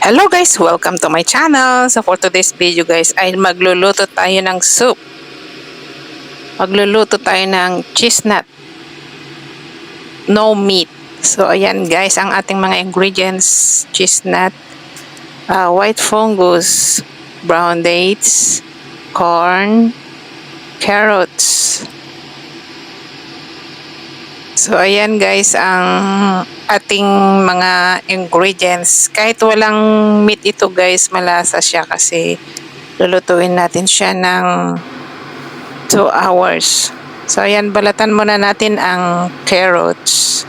Hello guys! Welcome to my channel! So for today's video guys ay magluluto tayo ng soup. Magluluto tayo ng cheese nut. No meat. So ayan guys ang ating mga ingredients. Cheese nut, white fungus, brown dates, corn, carrots. So ayan guys ang ating mga ingredients. Kahit walang meat ito guys, malasa siya kasi lulutuin natin siya ng 2 hours. So ayan, balatan muna natin ang carrots.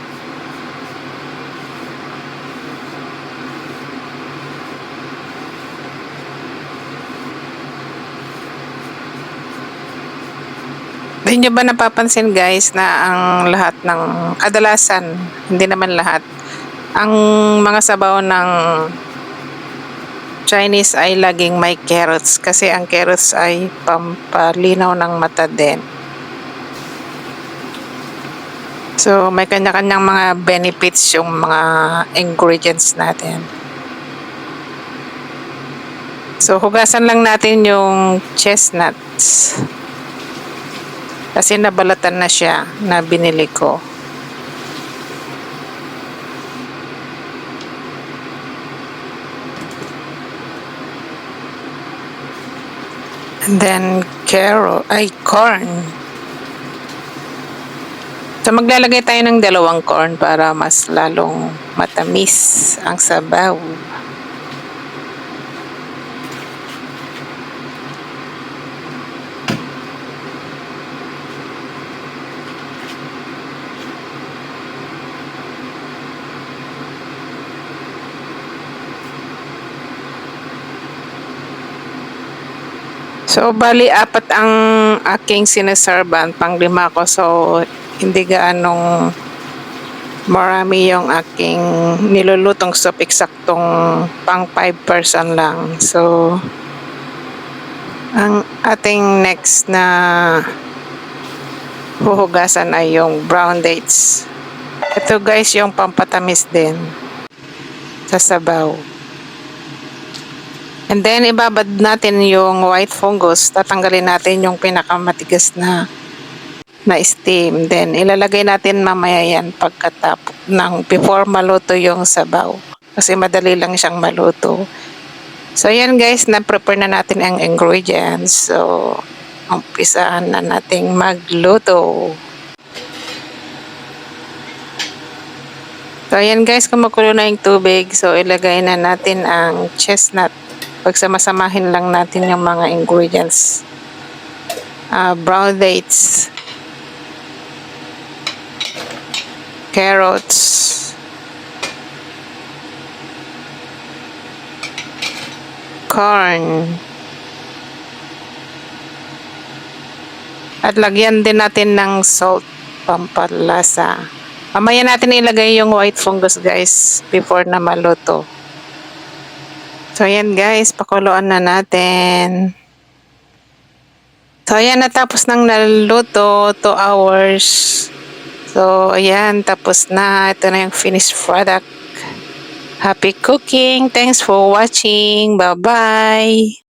Hindi nyo ba napapansin guys na ang lahat ng kadalasan, hindi naman lahat, ang mga sabaw ng Chinese ay laging may carrots kasi ang carrots ay pampalinaw ng mata din. So may kanya-kanyang mga benefits yung mga ingredients natin. So hugasan lang natin yung chestnuts. Kasi nabalatan na siya na binili ko. And then corn. So maglalagay tayo ng 2 corn para mas lalong matamis ang sabaw. So, bali 4 ang aking sinaserban, pang 5 ko. So, hindi gaanong marami yung aking nilulutong soup, eksaktong pang 5 person lang. So, ang ating next na huhugasan ay yung brown dates. Ito guys, yung pampatamis din sa sabaw. And then, ibabad natin yung white fungus. Tatanggalin natin yung pinakamatigas na steam. Then, ilalagay natin mamaya yan pagkatapos before maluto yung sabaw. Kasi madali lang siyang maluto. So, yan guys, na-prepare na natin ang ingredients. So, umpisahan na nating magluto. So, ayan guys, kumukulo na yung tubig. So, ilagay na natin ang chestnut. Pagsamasamahin lang natin yung mga ingredients. Brown dates, carrots, corn, at lagyan din natin ng salt, pampalasa. Mamaya natin ilagay yung white fungus guys before na maluto. So, ayan guys, pakuluan na natin. So, ayan, natapos nang naluto, 2 hours. So, ayan, tapos na. Ito na yung finished product. Happy cooking! Thanks for watching. Bye-bye!